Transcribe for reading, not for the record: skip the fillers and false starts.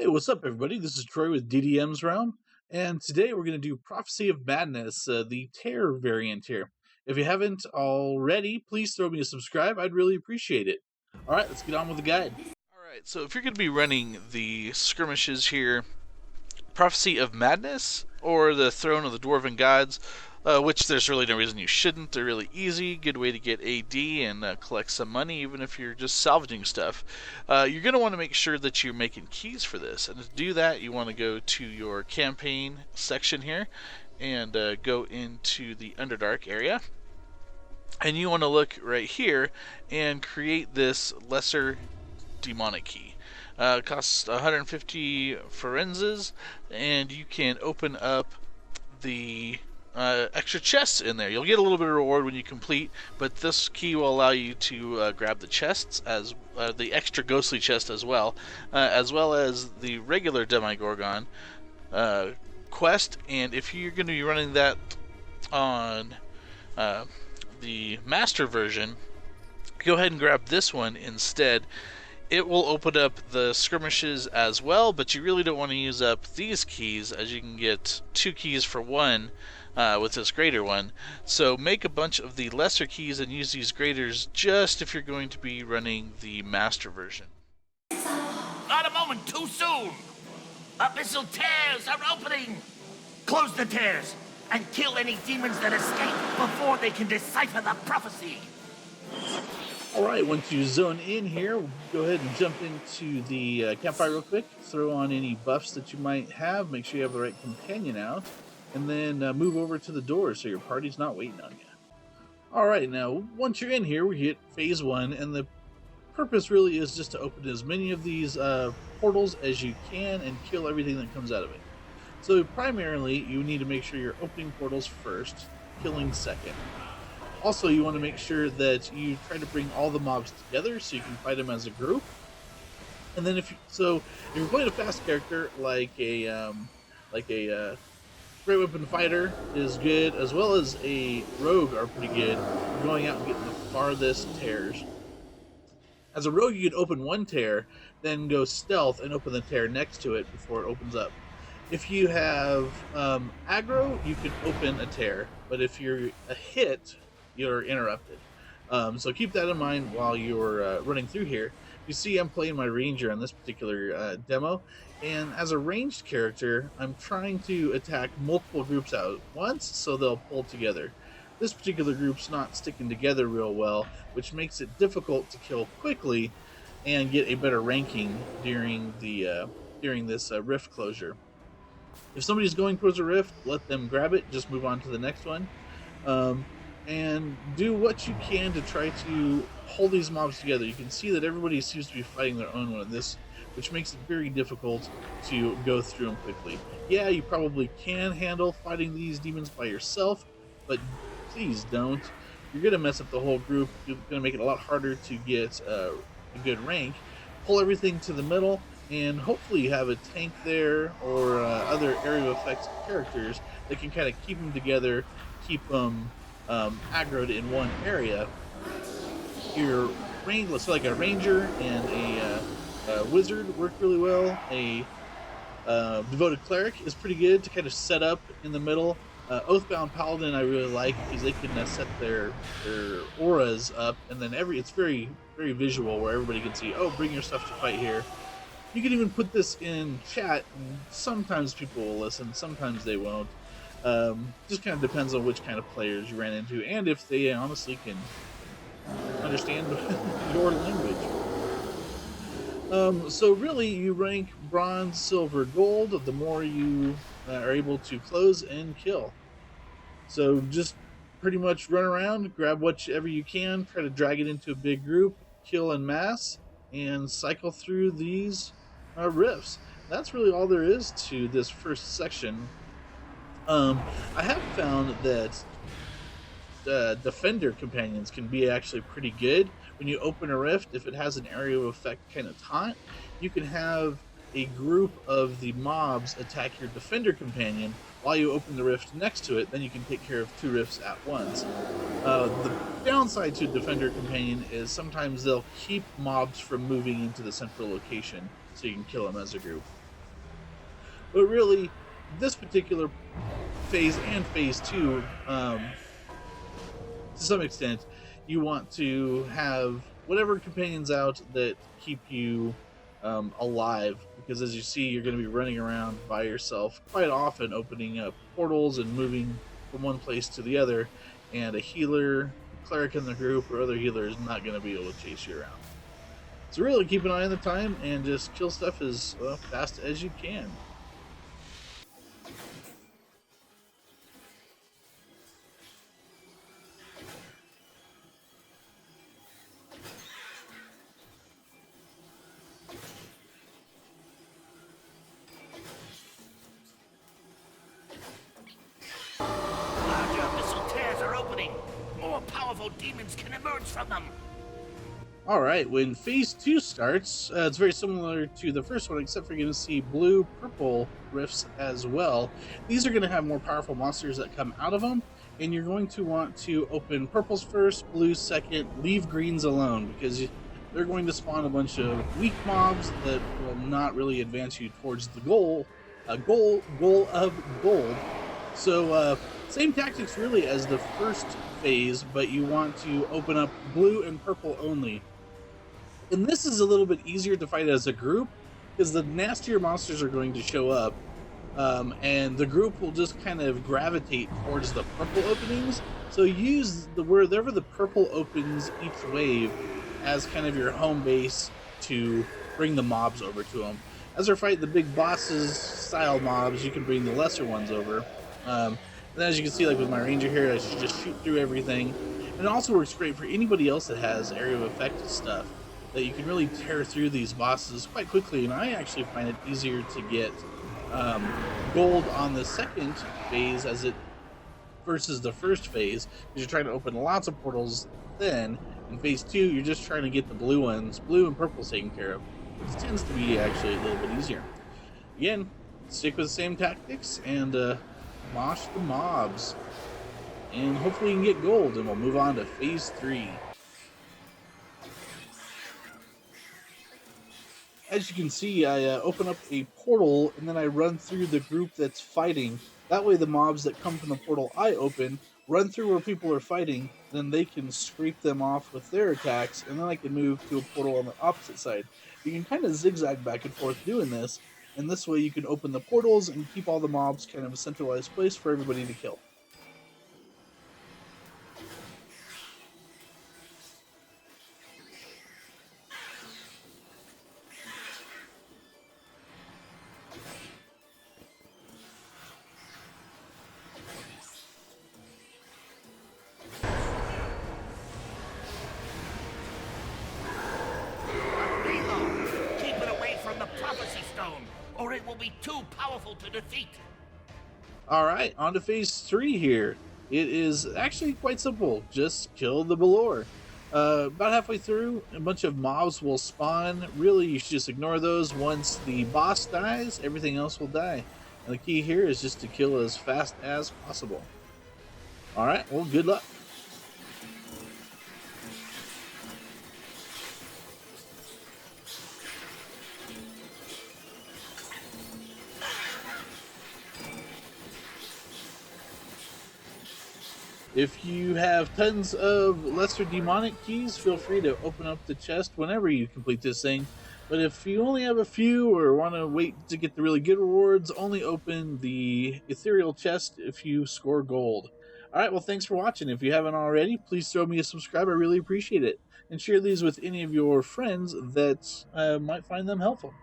Hey, what's up, everybody? This is Troy with DDM's Realm, and today we're going to do Prophecy of Madness, the Terror variant here. If you haven't already, please throw me a subscribe. I'd really appreciate it. All right, let's get on with the guide. Alright, so if you're going to be running the skirmishes here, Prophecy of Madness or the Throne of the Dwarven Gods, which there's really no reason you shouldn't. They're really easy, good way to get AD and collect some money, even if you're just salvaging stuff. You're going to want to make sure that you're making keys for this, and to do that, you want to go to your campaign section here and go into the Underdark area. And you want to look right here and create this lesser demonic key. It costs 150 forenses, and you can open up the extra chests in there. You'll get a little bit of reward when you complete, but this key will allow you to grab the chests, as the extra ghostly chest as well as the regular Demigorgon quest. And if you're going to be running that on the master version, go ahead and grab this one instead. It will open up the skirmishes as well, but you really don't want to use up these keys, as you can get 2 keys for 1 with this greater one. So make a bunch of the lesser keys and use these graders just if you're going to be running the master version. Not a moment too soon! Abyssal tears are opening! Close the tears and kill any demons that escape before they can decipher the prophecy! All right, once you zone in here, go ahead and jump into the campfire real quick. Throw on any buffs that you might have. Make sure you have the right companion out. And then move over to the door so your party's not waiting on you. All right, now, once you're in here, we hit phase 1. And the purpose really is just to open as many of these portals as you can and kill everything that comes out of it. So primarily, you need to make sure you're opening portals first, killing second. Also, you want to make sure that you try to bring all the mobs together so you can fight them as a group. And then if you're playing a fast character like a great weapon fighter is good, as well as a rogue are pretty good for going out and getting the farthest tears. As a rogue, you can open one tear, then go stealth and open the tear next to it before it opens up. If you have aggro, you can open a tear, but if you're a hit, you're interrupted. So keep that in mind while you're running through here. You see I'm playing my ranger on this particular demo, and as a ranged character, I'm trying to attack multiple groups out at once so they'll pull together. This particular group's not sticking together real well, which makes it difficult to kill quickly and get a better ranking during this rift closure. If somebody's going towards a rift, let them grab it, just move on to the next one. And do what you can to try to hold these mobs together. You can see that everybody seems to be fighting their own one of this, which makes it very difficult to go through them quickly. Yeah, you probably can handle fighting these demons by yourself, but please don't. You're going to mess up the whole group. You're going to make it a lot harder to get a good rank. Pull everything to the middle, and hopefully you have a tank there or other area of effects characters that can kind of keep them together, keep them aggroed in one area. Your range, so like a ranger and a wizard work really well. A devoted cleric is pretty good to kind of set up in the middle. Oathbound paladin I really like because they can set their auras up, and then it's very very visual where everybody can see, oh, bring your stuff to fight here. You can even put this in chat, and sometimes people will listen, sometimes they won't. Just kind of depends on which kind of players you ran into, and if they honestly can understand your language. So really, you rank bronze, silver, gold, the more you are able to close and kill. So just pretty much run around, grab whatever you can, try to drag it into a big group, kill en masse, and cycle through these rifts. That's really all there is to this first section. I have found that defender companions can be actually pretty good. When you open a rift, if it has an area of effect kind of taunt, you can have a group of the mobs attack your defender companion while you open the rift next to it. Then you can take care of 2 rifts at once. The downside to defender companion is sometimes they'll keep mobs from moving into the central location so you can kill them as a group. But really, this particular phase and phase two, to some extent, you want to have whatever companions out that keep you alive, because as you see, you're going to be running around by yourself quite often, opening up portals and moving from one place to the other. And a healer, a cleric in the group, or other healer is not going to be able to chase you around. So really keep an eye on the time and just kill stuff as fast as you can. Larger abyssal tears are opening. More powerful demons can emerge from them. Alright, when phase 2 starts, it's very similar to the first one, except for you're going to see blue-purple rifts as well. These are going to have more powerful monsters that come out of them, and you're going to want to open purples first, blues second, leave greens alone, because they're going to spawn a bunch of weak mobs that will not really advance you towards the goal of gold. So, same tactics really as the first phase, but you want to open up blue and purple only. And this is a little bit easier to fight as a group, because the nastier monsters are going to show up, and the group will just kind of gravitate towards the purple openings. So use wherever the purple opens each wave as kind of your home base to bring the mobs over to them. As they're fighting the big bosses style mobs, you can bring the lesser ones over. And as you can see, like with my ranger here, I should just shoot through everything. And it also works great for anybody else that has area of effect stuff, that you can really tear through these bosses quite quickly. And I actually find it easier to get gold on the second phase versus the first phase, because you're trying to open lots of portals. Then in phase 2, you're just trying to get the blue and purple taken care of. This tends to be actually a little bit easier. Again, stick with the same tactics and mosh the mobs, and hopefully you can get gold, and we'll move on to phase 3. As you can see, I open up a portal and then I run through the group that's fighting. That way the mobs that come from the portal I open run through where people are fighting, then they can scrape them off with their attacks, and then I can move to a portal on the opposite side. You can kind of zigzag back and forth doing this, and this way you can open the portals and keep all the mobs kind of a centralized place for everybody to kill. Keep it away from the Prophecy Stone, or it will be too powerful to defeat. Alright, on to phase 3 here. It is actually quite simple. Just kill the Belor. About halfway through, a bunch of mobs will spawn. Really, you should just ignore those. Once the boss dies, everything else will die. And the key here is just to kill as fast as possible. Alright, well, good luck. If you have tons of lesser demonic keys, feel free to open up the chest whenever you complete this thing. But if you only have a few or want to wait to get the really good rewards, only open the ethereal chest if you score gold. Alright, well, thanks for watching. If you haven't already, please throw me a subscribe. I really appreciate it. And share these with any of your friends that might find them helpful.